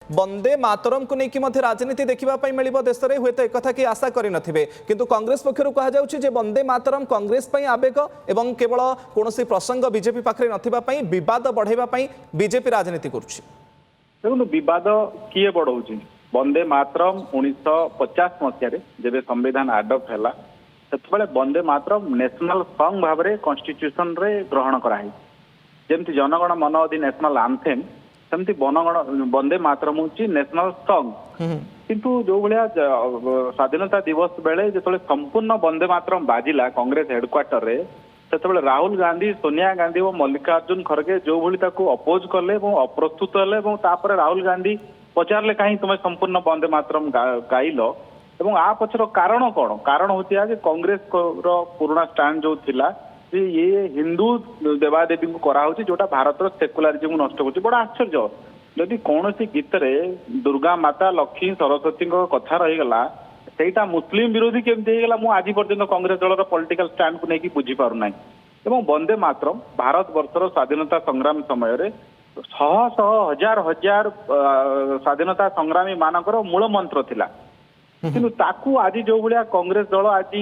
वंदे मातरम को लेकिन राजनीति देखा मिल देश में हुए एक कि आशा करें किंतु कांग्रेस पक्षर कहुचे वंदे मातरम कांग्रेस आवेग एवं केवल कौन प्रसंग बीजेपी पाखे नापी बद बढ़ाई बीजेपी राजनीति बद किए बढ़ाऊँ वंदे मातरम 1950 मसीह जब संविधान आडप्ट है से वंदे मातरम नेशनल सॉन्ग भाव में कॉन्स्टिट्यूशन रे ग्रहण कराई जमती जनगण मन अधि नेशनल आंथेम सेमती वंदे मातरम हूँ नेशनल सॉन्ग किंतु जो भाया स्वाधीनता दिवस बेले जो संपूर्ण वंदे मातरम बाजिला कांग्रेस हेडक्वार्टर रे से राहुल गांधी सोनिया गांधी और मल्लिकार्जुन खड़गे जो भली अपोज कले अप्रस्तुत हेले राहुल गांधी पचारे कहीं तुम संपूर्ण वंदे मातरम गाइल एवं आ पछर कारण कौन कारण हूँ कांग्रेस पुराना स्टैंड जो थिला ये हिंदू देवादेवी को कराऊँ जोटा भारत सेकुलारिज्म नष्ट कर बड़ा आश्चर्य जदि कौन सी गीत रे दुर्गा माता लक्ष्मी सरस्वती कथा रहीगला सेटा मुस्लिम विरोधी केमती होगा मुझे आज पर्यटन कांग्रेस दल पॉलिटिकल स्टैंड को लेकिन बुझी पारना एवं वंदे मातरम भारत वर्षर स्वाधीनता संग्राम समय शह शह हजार हजार स्वाधीनता संग्रामी मानकर मूल मंत्र थिला किंतु ताकू आज जो भाया कांग्रेस दल आज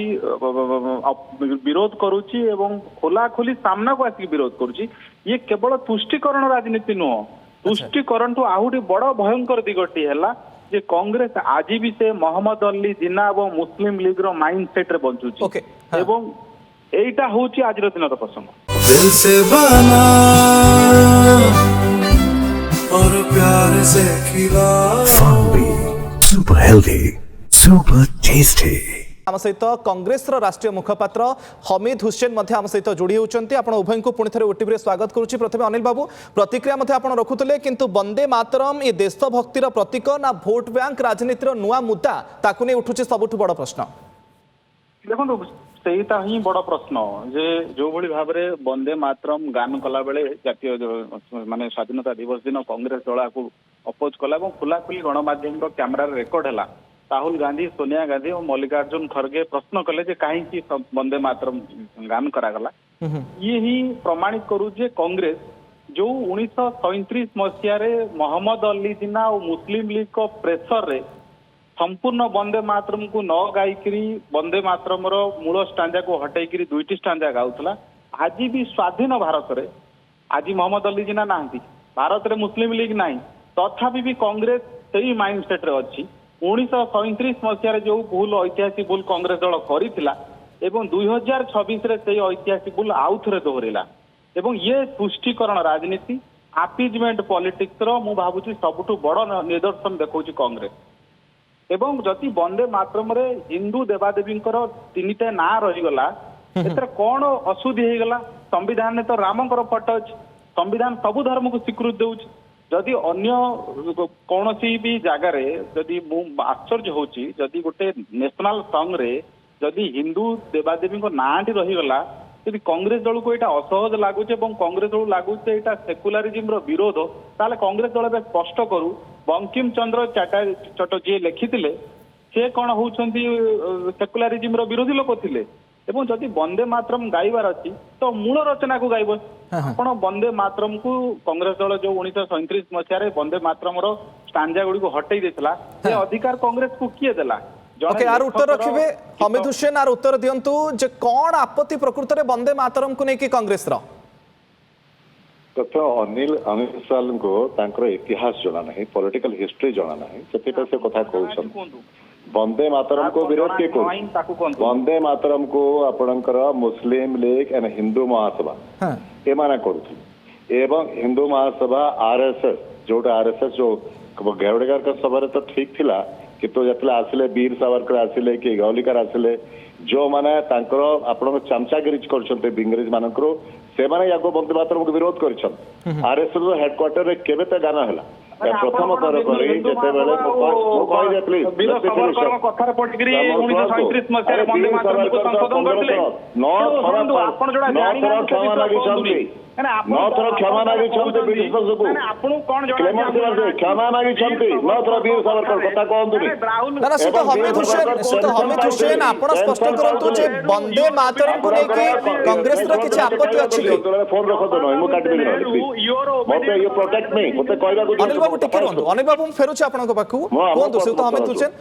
विरोध करुच्ची एवं खोला खोली सामना को आसिक विरोध करुच्ची ये केवल तुष्टिकरण राजनीति नुह तुष्टिकरण तो आहूरी बड़ भयंकर दिगटी है जे कांग्रेस आज भी से मोहम्मद अली जिन्ना और मुस्लिम लीग रो माइंड सेट रे बंचुची एवं एटा होची आज रो दिन प्रसंग दिल से बना और प्यार से खिला सुपर हेल्दी सुपर टेस्टी आम सहित कांग्रेस राष्ट्रीय मुखपात्र हमीद हुसैन आम सहित जोड़ी होती आप उभय को पुणी थे ओटीवी स्वागत करुच्ची प्रथम अनिल बाबू प्रतिक्रिया आप रखुले किंतु वंदे मातरम ये देशभक्तिर प्रतीक ना भोट बैंक राजनीतिर नुआ मुद्दा ताकू नहीं उठुचे सबुठ बड़ प्रश्न देखो सेटा ही बड़ प्रश्न जे जो भली भाव में वंदे मातरम गान कला बेले जातीय माने स्वाधीनता दिवस दिन कांग्रेस दल को अपोज कला खुला खुली गणमाध्यम कैमेरा रेकर्ड है राहुल गांधी सोनिया गांधी और मल्लिकार्जुन खड़गे प्रश्न कले कहीं वंदे मातरम गान करागला ये ही प्रमाणित करू जे कांग्रेस जो 1937 मसीह मोहम्मद अली जिन्ना और मुस्लिम लीग को प्रेसर रे संपूर्ण वंदे मातरम को न गायिकी वंदे मातरम मूल स्टांजा को हटेकरी दुईटी स्टांजा गाउथला आज भी स्वाधीन भारत रे आज मोहम्मद अली जिन्ना ना भारत रे मुस्लिम लीग ना तथापि भी कांग्रेस सही माइंड सेट रे अच्छी 1937 मसीह जो भूल ऐतिहासिक भूल कांग्रेस दल करथिला एवं 2026 रे से ऐतिहासिक भूल आउ थे दोहरेला एवं ये तुष्टिकरण राजनीति आपिजमेंट पॉलिटिक्स रो मु भाबुची सबुठु बड़ निदर्शन देखौची कांग्रेस एवं जति वंदे मातरम रे हिंदू देवादेवी तीनटा ना रहीगला एतर कौन असुधि होगला संविधान ने तो रामकर फोटो अच्छी संविधान सबु धर्म को स्वीकृति देउची जदि अन्य कौन भी जगार जदि आश्चर्य होची जदि गोटे नेशनल सॉन्ग रे जदि हिंदू देवादेवी नाटी रहीगला यदि कांग्रेस दल को यहाँ असहज लगुच कांग्रेस दल लगुच यहाँ सेकुलारिज्म विरोध ताले कांग्रेस दल स्पष्ट करू बंकिम चंद्र चटर्जी लिखिले से कौन होती सेकुलारिज्म विरोधी लोक थे एवं जदि वंदे मातरम गाइबार अच्छी तो मूल रचना को गाइब आपण वंदे मातरम को कांग्रेस दल जो 1937 मसीह वंदे मातरम स्टांजा गुड़ी को हटई देला से अधिकार कांग्रेस को किए देला ओके यार उत्तर रखिबे हमीद हुसैन यार उत्तर दियंतु जे कौन आपत्ति प्रकृत रे वंदे मातरम को नेकी कांग्रेस रो तो अनिल साल को तांकर इतिहास जना नहीं पॉलिटिकल हिस्ट्री जना नहीं सेटा से कथा कहउछन वंदे मातरम को विरोध के वंदे मातरम को आपणकर मुस्लिम लीग एंड हिंदू महासभा ए माने करूथि एवं हिंदू महासभा आरएसएस जोटा आरएसएस जो गेवड़ेकर का सभा तो ठीक थिला किंतु जतले आसिले वीर सावरकर आसिले कि गौलिकर आसिले जो माने तांकर आपण चामचागिरी करछन्ते बिंग्रेज मानकर से माने याको वंदे मातरम को विरोध करछन आरएसएस हेडक्वार्टर रे केबे त गाना हला प्रथम थर करी जेते बेले कहि दे प्लीज वीर सावरकर कथार पटगिरी 1937 मसीह वंदे मातरम को संशोधन करले नौ थर आपण जोडा जानि नौ थर क्षमा मागिछन्ते ब्रिटिश को क्लेमेंसी वर्षे क्षमा मागिछन्ते नौ थर वीर सावरकर कथा कहंतुनी ना ना सुतो हमीद हुसैन आपण स्पष्ट करंतु जे वंदे मातरम को लेके कांग्रेस रो किछि आपत्ति अछि कि फोन रखो तो मु काटबी मते ये प्रोटेक्ट नहीं मते कहबा को अनिल बाबू टिके रहंतु अनिल बाबू हम फेरुछि आपन को पाखु कोंतु सुतो हमीद हुसैन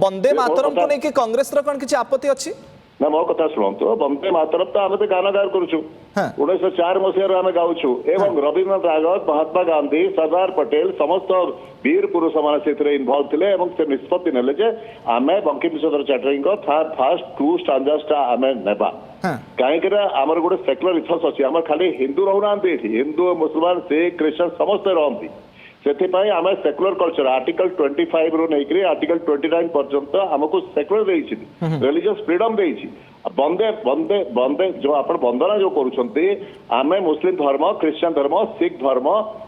वंदे मातरम को लेके कांग्रेस रो कोन किछि आपत्ति अछि ना मो कथा शुणु वंदे मातरम तो आम तो गान गार करुचु 1904 मसीह आम गाउछु एवं रवीन्द्रनाथ टागोर महात्मा गांधी सरदार पटेल समस्त वीर पुरुष मैंने से इनवल्व थे से निष्पत्ति नेले जे आमे बंकिम चंद्र चटर्जी को फास्ट टू स्टांजासटा आमे नेबा कहीं आमर गोटे सेक्युलर इथस अच्छी आम खाली हिंदू रहना हिंदू मुसलमान सिख क्रिश्चियन समस्ते रहती से आम सेक्युलर कल्चर आर्टिकल 25 रू नहीं आर्टिकल 29 पर्यंत आमको सेक्युलर रिलीजियस फ्रीडम देछि बंदे बंदे बंदे जो आप वंदना जो करुछंती आमे मुस्लिम धर्म क्रिश्चियन धर्म सिख धर्म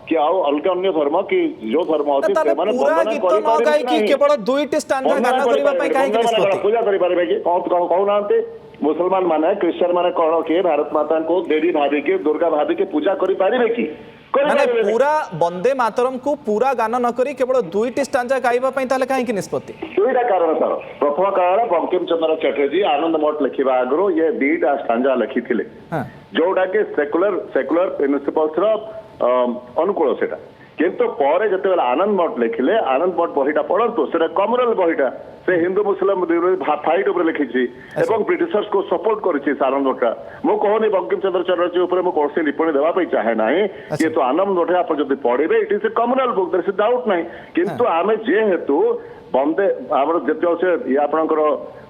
कि आउ अलग अन्य धर्म कि जो धर्म अछि से माने वंदना करि पारे कि केवल दुईटी स्टैंडर्ड गाना करबा पई काहे कि निष्पत्ति पूजा करि पारे कि कहू नांते मुसलमान माने क्रिश्चियन माने कौन के भारत माता को देवी भाभी के दुर्गा भाभी के पूजा करि पारिबे कि माने पूरा वंदे मातरम को पूरा गाना न करी केवल दुईटी स्टांजा गाइबा पई ताले काहे कि निष्पत्ति दुईटा कारण सर प्रथम कारण बंकिम चंद्र चटर्जी आनंद मठ लिखिबा आगरो ये दुईटा स्टांजा लिखिथिले जोडा के सेक्युलर प्रिंसिपल्स रो अनुकूल सेटा किंतु पर जिते आनंद मठ लिखिले आनंद मठ बहीटा पढ़तु से कमनल बहीटा से हिंदू मुस्लिम फाइट उपर लिखी एवं ब्रिटिशर्स को सपोर्ट करिछि आनंद मठा मु कहनी बंकिम चंद्र चटर्जी उपर मु कोर्से टिप्पणी देबा पई चाहे नाही ये तो आनंद मठ आप जदि पढ़िबे it is a common book there is doubt नाही किंतु आमे जे हेतु बंदे आमर जिते अच्छे ये आपंकर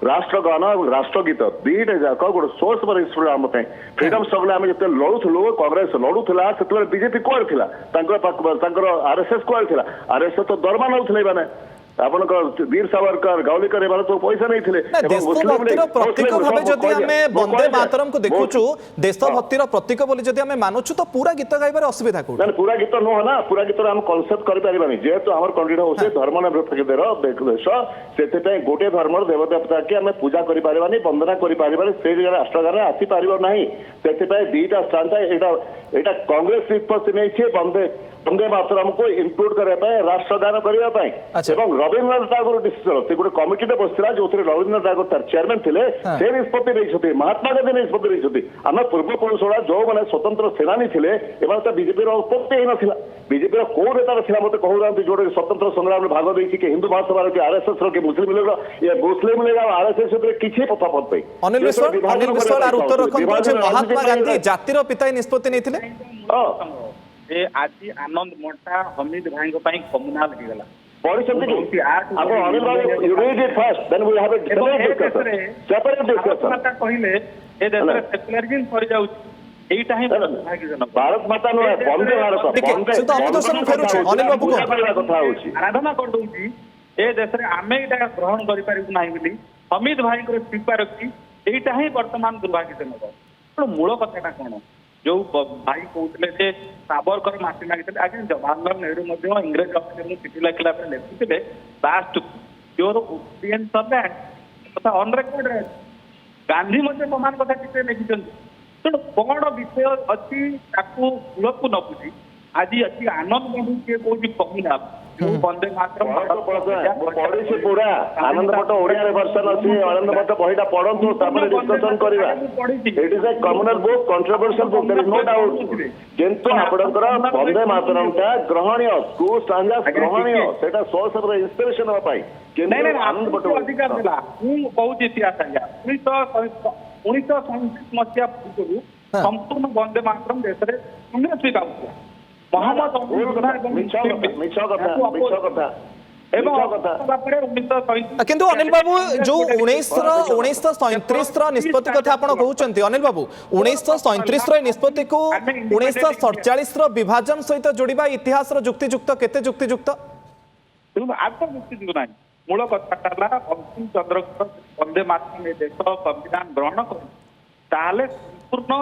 राष्ट्रगान और राष्ट्रगीत दुईटा जाक गोटे सोर्स पर आम फ्रीडम स्ट्रगल आम जिते लड़ुलु कांग्रेस लड़ुला से बीजेपी कौन था आरएसएस कौन था आरएसएस तो दरमा नौले मैंने आपनकर वीर सावरकर गावलीकर एबार तो पैसा नहीं थिले देशभक्तिर प्रतीक भाबे जदि हमें वंदे मातरम को देखुछु देशभक्तिर प्रतीक बोली जदि हमें मानुछु तो पूरा गीत गाइबार असुविधा को ना पूरा गीत नो ना पूरा गीत हम कांसेप्ट करि परिबानी जेहेतु हमर कंट्री होसे धर्म ने देश सेते पे गोटे धर्मर देवदेवता के हमें पूजा करि परिबानी वंदना करि परिबानी से जगह राष्ट्रगान आसी परिबो नाही सेते पे दीटा स्टांजा एटा कांग्रेस निष्पत्ति नै छे वंदे मातरम को इंक्लूड करबा राष्ट्रगान करबा पई एवं रवीन्द्रनाथ टागोर डिसीजन से गोटे कमिटी बसला जो रवीन्द्रनाथ टागोर तार चेयरमैन थे से निष्पत्ति नहीं महात्मा गांधी निष्पत्ति नहीं आम पूर्वपुरुष जो मैंने स्वतंत्र सेनानी थे एवं बीजेपी उत्पत्ति ही नाला बीजेपी कौ नेतार था मत कहूना जो स्वतंत्र संग्राम भाग देती कि हिंदू महासभा कि आरएसएस रो कि मुस्लिम लीग ये मुस्लिम लीग आरएसएस किसी पथापथ पे अनिल विश्वाल उत्तर रखंतु महात्मा गांधी जातिर पिता निष्पत्ति नहीं आज आनंद मठा हमीद भाई कम्युनाल हो भारत माता आराधना कर दौर ए देश में आम यहाँ ग्रहण कर हमीद भाई स्वीकार अच्छी यहीटा ही बर्तमान दुर्भाग्यजनक मूल कथा कौन जो भाई कहते साबरकर माफी मांगी आज जवाहरलाल नेहरू इंग्रेज अफिसर चिठी लिखला लिखुते लास्ट योर ओपिनियन तथा ऑन रेकॉर्ड गांधी समान कथा चिठी लिखिं तेणु कौन विषय अच्छी कूल को न बुझी आज अच्छी आनंद बंधु किए कौन कमिला वंदे मातरम पढ़ी पूरा आनंद मठ ओडिया वर्षन अच्छी आनंद मठ बहीटा पढ़ु डिस्कसन करवा it is a communal book controversial book there is no doubt किंतु आपनकर वंदे मातरम का ग्रहणीय टू स्टांजास ग्रहणीय सेटा सोर्स ऑफ इंस्पिरेशन हो पाई नहीं आनंद मठ अधिकार दिला हूँ बहुत इतिहास आया 1937 मसीहा पूर्व संपूर्ण वंदे मातरम देश में कांग्रेस स्वीकार किंतु अनिल बाबू जो 1937 निष्पत्ति कथा आपण कहउचंती अनिल बाबू 1937 निष्पत्ति को 1947 विभाजन सहित जोड़िबा इतिहास जुक्तियुक्त केते जुक्तियुक्त जुक्तियुक्त नाही मूल कथा बंकिम चंद्र वंदे मातरम देश संविधान ग्रहण कर संपूर्ण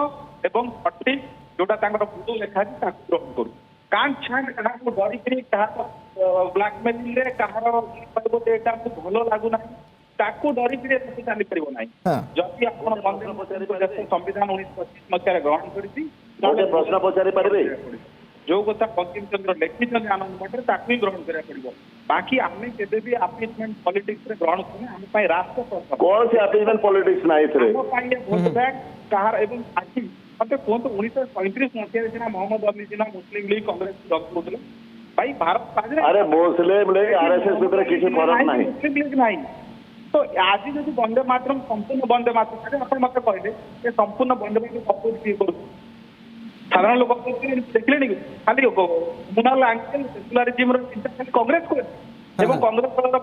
एवं सठिक जोटा भूल लिखा ग्रहण करू कांट छांट क्या डरिकी क्या ब्लाकमेलिंग कहार भल लगुना डरिकी चली पार ना जदि आप संविधान 1925 मसीह ग्रहण कर ଗୋଟେ ପ୍ରଶ୍ନ ପଚାରି ପାରିବେ? ଯୋଉ କଥା ବଙ୍କିମ ଚନ୍ଦ୍ର ଲେଖିଛନ୍ତି ଆନନ୍ଦ ମଠରେ ତାକୁ ହିଁ ଗ୍ରହଣ କରିବାକୁ ପଡିବ। ବାକି ଆମେ କେବେ ବି ଆପିଚମେଣ୍ଟ ପଲିଟିକ୍ସ ରେ ଗ୍ରହଣ କରୁନେ। ଆମ ପାଇଁ ରାଷ୍ଟ୍ର ପ୍ରଥମ। କୌଣସି ଆପିଚମେଣ୍ଟ ପଲିଟିକ୍ସ ନାହିଁ ଏଥିରେ। ଆମ ପାଇଁ ଭୋଟ ବ୍ୟାଙ୍କ କାହାର ଏବଂ ଆଜି ମତେ କୁହନ୍ତୁ 1935 ମସିହାରେ ସିନା ମହମ୍ମଦ ଅଲି ଜିନା ମୁସଲିମ ଲିଗ କଂଗ୍ରେସ କରୁଥିଲେ ଭାଇ ଭାରତ ଆରେ ମୁସଲିମ ଲିଗ ଆରଏସଏସ ଭିତରେ କିଛି ଫରକ ନାହିଁ। ମୁସଲିମ ଲିଗ ନାହିଁ ତ ଆଜି ଯଦି ବନ୍ଦେ ମାତରମ୍ ସମ୍ପୂର୍ଣ୍ଣ ବନ୍ଦେ ମାତରମ୍ ଆପଣ ମତେ କହିଲେ ଯେ ସମ୍ପୂର୍ଣ୍ଣ ବନ୍ଦେ ମାତରମ୍ ଅପୋଜ କିଏ କରୁଛି? ସାଧାରଣ ଲୋକ ଦେଖିଲେନି କି ଖାଲି ମୁନାଲ ଆଙ୍ଗେଲ ସେକୁଲାରିଜିମର ଚିନ୍ତା ଖାଲି କଂଗ୍ରେସ କରେ ଏବଂ କଂଗ୍ରେସ ଦଳର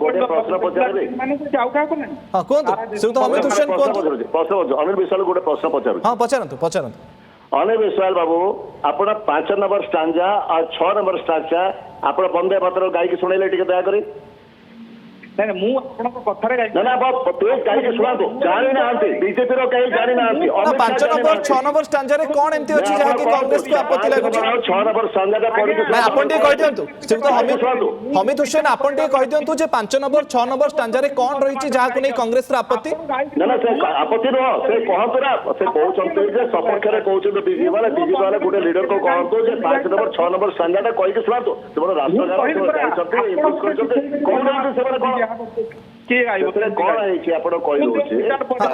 ଗୋଟେ ପ୍ରଶ୍ନ ପଚାରିବି? ମାନେ ଆଉ କାହାକୁ ନାହିଁ। ହଁ କୁହନ୍ତୁ ଶ୍ରୀଯୁକ୍ତ ହମିଦ ହୁସେନ କୁହନ୍ତୁ। ଅନିଲ ବିଶ୍ୱାଳ ଗୋଟେ ପ୍ରଶ୍ନ ପଚାରୁଛି। ହଁ ପଚାରନ୍ତୁ ପଚାରନ୍ତୁ। ଅନିଲ ବିଶ୍ୱାଳ ବାବୁ ଆପଣ 5 ନମ୍ବର ଷ୍ଟାଞ୍ଜା ଆଉ 6 ନମ୍ବର ଷ୍ଟାଞ୍ଜା ଆପଣ ବନ୍ଦେ ମାତରମ୍ ଗାଇକି ଶୁଣେଇଲେ ଟିକେ ଦୟାକରି। ନାଇଁ ମୁଁ ଆପଣଙ୍କ କଥାରେ ନା ନା ପ୍ଲିଜ ଗାଇକି ଶୁଣାନ୍ତୁ। ଜାଣିନାହାନ୍ତି ବିଜେପିର କେହି ଜାଣିନାହାନ୍ତି। 5 ନମ୍ବର 6 ନମ୍ବର ଷ୍ଟାଞ୍ଜାରେ କଣ ଏମିତି ଅଛି ଯାହାକି କଂଗ୍ରେସକୁ ଆପତ୍ତି ଲାଗୁଛି? 6 ନମ୍ବର ଷ୍ଟାଞ୍ଜାଟା ପଢିକି ନାଇଁ ଆପଣ ଟିକେ କହିଦିଅନ୍ତୁ ଶ୍ରୀଯୁକ୍ତ ହମିଦ ହୁସେନ ଆପଣ ଟିକେ କହିଦିଅନ୍ତୁ ଯେ 5 ନମ୍ବର 6 ନମ୍ବର ଷ୍ଟାଞ୍ଜାରେ କଣ ରହିଛି ଯାହାକୁ ନେଇ କଂଗ୍ରେସର ଆପତ୍ତି? ନା ନା ସେ ଆପତ୍ତି ନୁହଁ ସେ କହନ୍ତୁ ନା ସେ କହୁଛନ୍ତି ଯେ ସପକ୍ଷରେ କହୁଛନ୍ତି ବିଜେପି ବାଲା ଗୋଟେ ଲିଡରକୁ କହନ୍ତୁ ଯେ 5 ନମ୍ବର 6 ନମ୍ବର ଷ୍ଟାଞ୍ଜାଟା କହିକି ଶୁଣାନ୍ତୁ। ସେମାନେ ରାଷ୍ଟ୍ରଗାନ ଯାଇଛନ୍ତି ଇମ୍ପୋଜ କରିଛନ୍ତି କହୁନାହାନ୍ତି ସେମାନେ କଣ କଣ ହେଇଛି ଆପଣ କହିଦଉଛି।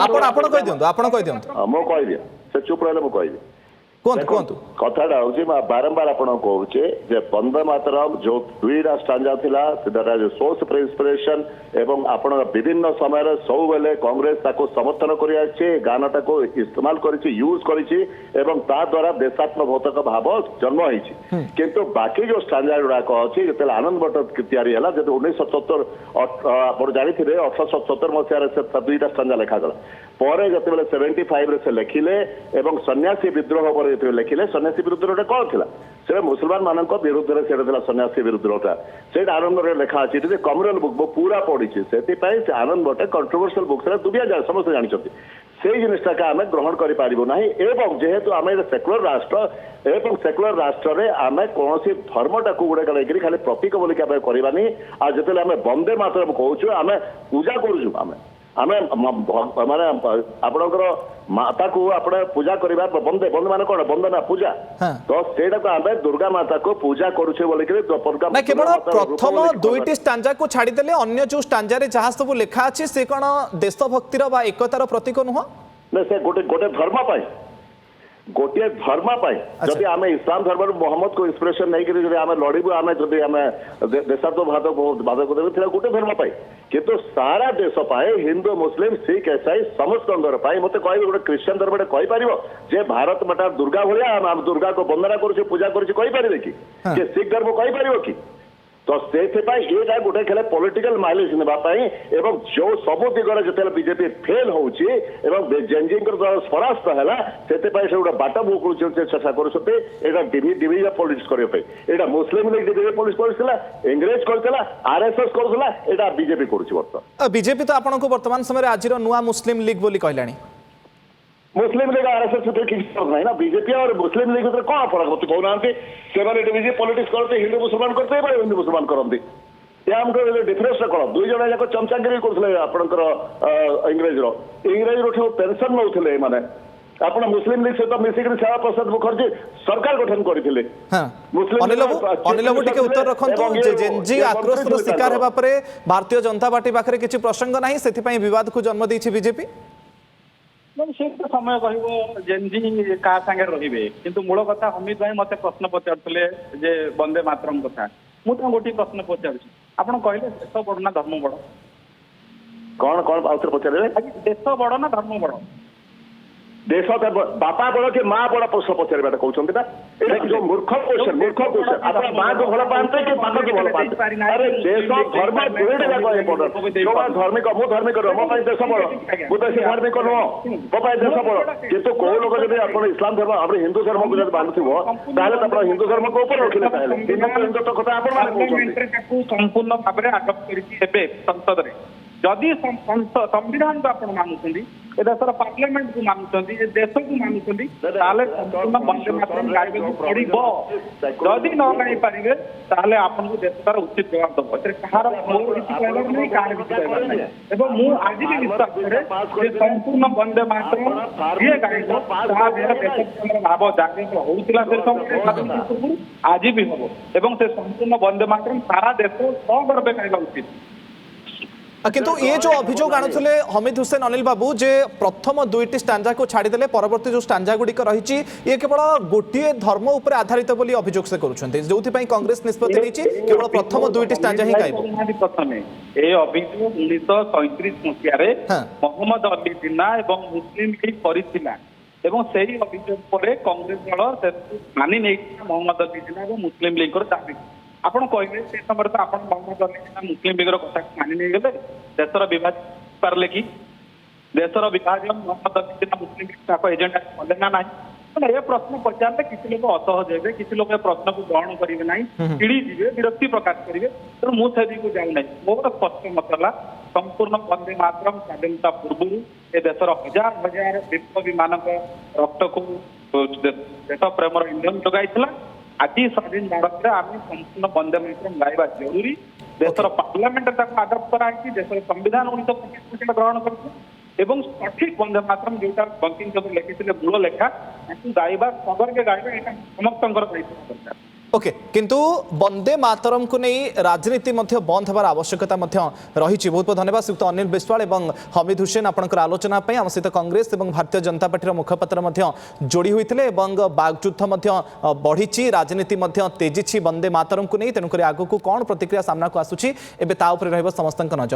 ଆପଣ କହିଦିଅନ୍ତୁ ଆପଣ କହିଦିଅନ୍ତୁ। ମୁଁ କହିବି ସେ ଚୁପ ରହିଲେ ମୁଁ କହିବି। କୁହନ୍ତୁ କୁହନ୍ତୁ। କଥାଟା ହଉଛି ବାରମ୍ବାର ଆପଣ କହୁଛେ ଯେ ବନ୍ଦେ ମାତରମ୍ ଯୋଉ 2ଟା ଷ୍ଟାଞ୍ଜା ଥିଲା ସେଟା ସୋର୍ସ ଅଫ ଇନ୍ସପିରେସନ ଏବଂ ଆପଣ ବିଭିନ୍ନ ସମୟରେ ସବୁବେଳେ କଂଗ୍ରେସ ତାକୁ ସମର୍ଥନ କରି ଆସିଛି ଗାନଟାକୁ ଇସ୍ତେମାଲ କରିଛି ୟୁଜ କରିଛି ଏବଂ ତା ଦ୍ୱାରା ଦେଶାତ୍ମବୋଧକ ଭାବ ଜନ୍ମ ହେଇଛି। କିନ୍ତୁ ବାକି ଯୋଉ ଷ୍ଟାଞ୍ଜା ଗୁଡାକ ଅଛି ଯେତେବେଳେ ଆନନ୍ଦ ମଠ ତିଆରି ହେଲା ଯେତେ 1977 ଆପଣ ଜାଣିଥିବେ 1877 ମସିହାରେ ସେ 2ଟା ଷ୍ଟାଞ୍ଜା ଲେଖାଗଲା। ପରେ ଯେତେବେଳେ 75ରେ ସେ ଲେଖିଲେ ଏବଂ ସନ୍ନ୍ୟାସୀ ବିଦ୍ରୋହ ପରେ ଯେତେବେଳେ ଲେଖିଲେ ସନ୍ନ୍ୟାସୀ ବିରୁଦ୍ଧରେ କଣ ଥିଲା ସେଟା ମୁସଲମାନ ମାନଙ୍କ ବିରୁଦ୍ଧରେ ସେଟା ଥିଲା ସନ୍ନ୍ୟାସୀ ବିରୁଦ୍ଧଟା ସେଇଟା ଆନନ୍ଦରେ ଲେଖା ଅଛି ଏଠି କମରଲ ବୁକ୍ ମୁଁ ପୁରା ପଢିଛି ସେଥିପାଇଁ ସେ ଆନନ୍ଦ ଗୋଟେ କଣ୍ଟ୍ରୋଭର୍ସିଆଲ ବୁକ୍ ସେଟା ଦୁନିଆ ସମସ୍ତେ ଜାଣିଛନ୍ତି ସେଇ ଜିନିଷଟାକୁ ଆମେ ଗ୍ରହଣ କରିପାରିବୁ ନାହିଁ ଏବଂ ଯେହେତୁ ଆମେ ସେକୁଲାର ରାଷ୍ଟ୍ର ଏବଂ ସେକୁଲାର ରାଷ୍ଟ୍ରରେ ଆମେ କୌଣସି ଧର୍ମଟାକୁ ଗୋଟେ ନେଇକରି ଖାଲି ପ୍ରତୀକ ବୋଲିକି ଆମେ କରିବାନି ଆଉ ଯେତେବେଳେ ଆମେ ବନ୍ଦେ ମାତରମ୍ କହୁଛୁ ଆମେ ପୂଜା କରୁଛୁ ଆମେ ମାନେ ଆପଣଙ୍କର ମାତାକୁ ଆପଣ ପୂଜା କରିବା ବନ୍ଦେ ମାନେ କଣ ବନ୍ଦେ ନା ପୂଜା ତ ସେଇଟାକୁ ଆମେ ଦୁର୍ଗା ମାତାକୁ ପୂଜା କରୁଛେ ବୋଲିକିରି କେବଳ ପ୍ରଥମ 2ଟି ଷ୍ଟାଞ୍ଜାକୁ ଛାଡ଼ିଦେଲେ ଅନ୍ୟ ଯୋଉ ଷ୍ଟାଞ୍ଜାରେ ଯାହା ସବୁ ଲେଖା ଅଛି ସେ କଣ ଦେଶଭକ୍ତିର ବା ଏକତାର ପ୍ରତୀକ ନୁହଁ? ନା ସେ ଗୋଟେ ଧର୍ମ ପାଇଁ ଗୋଟିଏ ଧର୍ମ ପାଇଁ ଯଦି ଆମେ ଇସଲାମ ଧର୍ମରୁ ମହମ୍ମଦକୁ ଇନ୍ସପିରେସନ ନେଇକରି ଯଦି ଆମେ ଲଢିବୁ ଆମେ ଯଦି ଆମେ ଦେଶାତ୍ମବାଦକୁ ଦେବୁ ଥିଲା ଗୋଟେ ଧର୍ମ ପାଇଁ କିନ୍ତୁ ସାରା ଦେଶ ପାଇଁ ହିନ୍ଦୁ ମୁସଲିମ ଶିଖ ଇସାଇ ସମସ୍ତଙ୍କର ପାଇଁ ମତେ କହିବି ଗୋଟେ ଖ୍ରୀଷ୍ଟିଆନ ଧର୍ମଟେ କହିପାରିବ ଯେ ଭାରତ ମାତା ଦୁର୍ଗା ଭଳିଆ ଆମେ ଦୁର୍ଗାକୁ ବନ୍ଦନା କରୁଛୁ ପୂଜା କରୁଛୁ କହିପାରିବେ କି ଶିଖ ଧର୍ମ କହିପାରିବ କି? ତ ସେଥିପାଇଁ ଏଇଟା ଗୋଟେ ଖେଳ ପଲିଟିକାଲ ମାଇଲେଜ ନେବା ପାଇଁ ଏବଂ ଯୋଉ ସବୁ ଦିଗରେ ଯେତେବେଳେ ବିଜେପି ଫେଲ ହଉଛି ଏବଂ ଜେଏନଜିଙ୍କର ଦ୍ୱାରା ପରାସ୍ତ ହେଲା ସେଥିପାଇଁ ସେ ଗୋଟେ ବାଟ ଚେଷ୍ଟା କରୁଛନ୍ତି ଏଇଟା ଡିଭିଜନ ପଲିଟିକ୍ସ କରିବା ପାଇଁ ଏଇଟା ମୁସଲିମ ଲିଗ ଡିଭିଜନ ପଲିଟିକ୍ସ କରିଥିଲା ଇଂରେଜ କରିଥିଲା ଆରଏସଏସ କରୁଥିଲା ଏଇଟା ବିଜେପି କରୁଛି ବର୍ତ୍ତମାନ। ବିଜେପି ତ ଆପଣଙ୍କୁ ବର୍ତ୍ତମାନ ସମୟରେ ଆଜିର ନୂଆ ମୁସଲିମ ଲିଗ ବୋଲି କହିଲାଣି। मुस्लिम लीग आरएसएस ଭିତରେ କିଛି ଫରକ ନାହିଁ ନା ବିଜେପି ଆଉ ମୁସଲିମ ଲିଗ ଭିତରେ କଣ ଫରକ ଅଛି କହୁନାହାନ୍ତି ସେମାନେ ଡିଭିଜନ ପଲିଟିକ୍ସ କରନ୍ତି ହିନ୍ଦୁ ମୁସଲମାନ କରନ୍ତି ଏଭଳି ହିନ୍ଦୁ ମୁସଲମାନ କରନ୍ତି ଆମର ଡିଫରେନ୍ସଟା କଣ ଦୁଇ ଜଣ ଯାକ ଚମଚାଗିରି କରୁଥିଲେ ଆପଣଙ୍କର ଇଂରେଜରୁ ପେନସନ ନେଉଥିଲେ ଏମାନେ ଆପଣ ମୁସଲିମ ଲିଗ ସହିତ ମିଶିକି ଶ୍ୟାମା ପ୍ରସାଦ ମୁଖର୍ଜୀ ସରକାର ଗଠନ କରିଥିଲେ। ଅନିଲ ବାବୁ ଟିକେ ଉତ୍ତର ରଖନ୍ତୁ ଯେ ଜେଏନଜି ଆକ୍ରୋଶର ଶିକାର ହେବା ପରେ ଭାରତୀୟ ଜନତା ପାର୍ଟି ପାଖରେ କିଛି ପ୍ରସଙ୍ଗ ନାହିଁ ସେଥିପାଇଁ ବିବାଦକୁ ଜନ୍ମ ଦେଇଛି ବିଜେପି। ସେ ସମୟ କହିବ ଜେଏନଜି କାହା ସାଙ୍ଗରେ ରହିବେ କିନ୍ତୁ ମୂଳ କଥା ଅମିତ ଭାଇ ମତେ ପ୍ରଶ୍ନ ପଚାରୁଥିଲେ ଯେ ବନ୍ଦେ ମାତରମ୍ କଥା ମୁଁ ତାଙ୍କୁ ଗୋଟିଏ ପ୍ରଶ୍ନ ପଚାରୁଛି ଆପଣ କହିଲେ ଦେଶ ବଡ ନା ଧର୍ମ ବଡ କଣ କଣ ଆଉଥରେ ପଚାରିଲେ ଦେଶ ବଡ ନା ଧର୍ମ ବଡ देश बापा बड़ कि माँ बड़ प्रश्न पचार कहते ना जो मूर्ख क्वेश्चन आप माँ को भल पाते कि बापा को भल पाते अरे देश धर्म दुईटा जाक इम्पोर्टेंट जो धार्मिक मु धार्मिक मो देश बड़ मु तो धार्मिक नुह मो देश बड़ कितु कौ लोग जब आप इस्लाम धर्म आप हिंदू धर्म को जब बांधुव आप हिंदू धर्म को ऊपर रखिले हिंदू कथा आप संपूर्ण भाव में आडप्ट कर संसद जदि संविधान को आप मानुंट ଏ ଦେଶର ପାର୍ଲାମେଣ୍ଟକୁ ମାନୁଛନ୍ତି ଏ ଦେଶକୁ ମାନୁଛନ୍ତି ତାହେଲେ ସମ୍ପୂର୍ଣ୍ଣ ବନ୍ଦେ ମାତରମ୍ ଗାଇବାକୁ ପଡିବ। ଯଦି ନ ଗାଇ ପାରିବେ ତାହେଲେ ଆପଣଙ୍କୁ ଦେଶର ଉଚିତ ଜବାବ ଦେବ। ଏଥିରେ କାହାର ମୋର କିଛି କହିବାର ନାହିଁ, କାହାର କିଛି କହିବାର ନାହିଁ। ଏବଂ ମୁଁ ଆଜି ବି ବିଶ୍ୱାସ କରେ ଯେ ସମ୍ପୂର୍ଣ୍ଣ ବନ୍ଦେ ମାତରମ୍ ଯିଏ ଗାଇବ ତାହା ଦ୍ୱାରା ଦେଶ ପ୍ରେମର ଭାବ ଜାଗ୍ରତ ହଉଥିଲା ସେ ସମୟରେ ସ୍ୱାଧୀନତା ପୂର୍ବରୁ, ଆଜି ବି ହବ। ଏବଂ ସେ ସମ୍ପୂର୍ଣ୍ଣ ବନ୍ଦେ ମାତରମ୍ ସାରା ଦେଶ ସଗର୍ବେ ଗାଇବା ଉଚିତ। কিন্তু ये जो अभियोग आणुले हमीद हुसैन अनिल बाबू जे प्रथम दुईटी स्टांजा को छाड़ीदे परवर्ती जो स्टांजा गुड़िक रही ये केवल गोटे धर्म उपर आधारित बोली अभियोग से करुछन्ते जो कांग्रेस निष्पत्ति नहीं केवल प्रथम दुईटी स्टांजा ही गाइब। प्रथमे ए अभियोग 1937 मसीह मोहम्मद अली जिन्ना एवं मुस्लिम लीग करिथिला एवं सेही अभियोग पर कांग्रेस दल मानि नै मोहम्मद अली जिन्ना एवं मुस्लिम लीग को दाबी आपण कहले से समय तो आपण मोहम्मद अली जिन्ना मुस्लिम लीग कथा मानि नै गेले देशर विभाजन पारले कि देशर विभाजन मोहम्मद अली जिन्ना मुस्लिम लीग का एजेंडा कले ना नहीं। ये प्रश्न पचारे किसी लोग असहज हे किसी लोग प्रश्न को ग्रहण करेंगे ना चिड़ी जीवे विरक्ति प्रकाश करेंगे तेणु मुझे को जाऊ ना मोर स्पष्ट मत है संपूर्ण वंदे मातरम स्वाधीनता पूर्व ए देशर हजार हजार विप्लवी मान रक्त को देश प्रेमर इंधन जगाई आज स्वाधीन भारत में आम संपूर्ण वंदे मातरम गाइबा जरूरी। देशर पार्लियामेंट आदप्ट कराई देशर संविधान 1925 ग्रहण कर एवं सठिक वंदे मातरम जोटा बंकिम चंद्र लिखिले मूल लेखा गाइबा सगर्गे गाइबा यहाँ समस्त दरकार। ओके किंतु वंदे मातरम को नहीं राजनीति बंद होबार आवश्यकता रही। बहुत बहुत धन्यवाद श्रीयुक्त अनिल बिस्वाल और हमीद हुसैन आपंकर आलोचना आम सहित कांग्रेस और भारतीय जनता पार्टी मुखपात्र जोड़ी होते बागयुद्ध बढ़ी राजनीति तेजी वंदे मातरम को नहीं तेणुक आगक कौन प्रतिक्रिया सामना को आसूची समस्त नजर।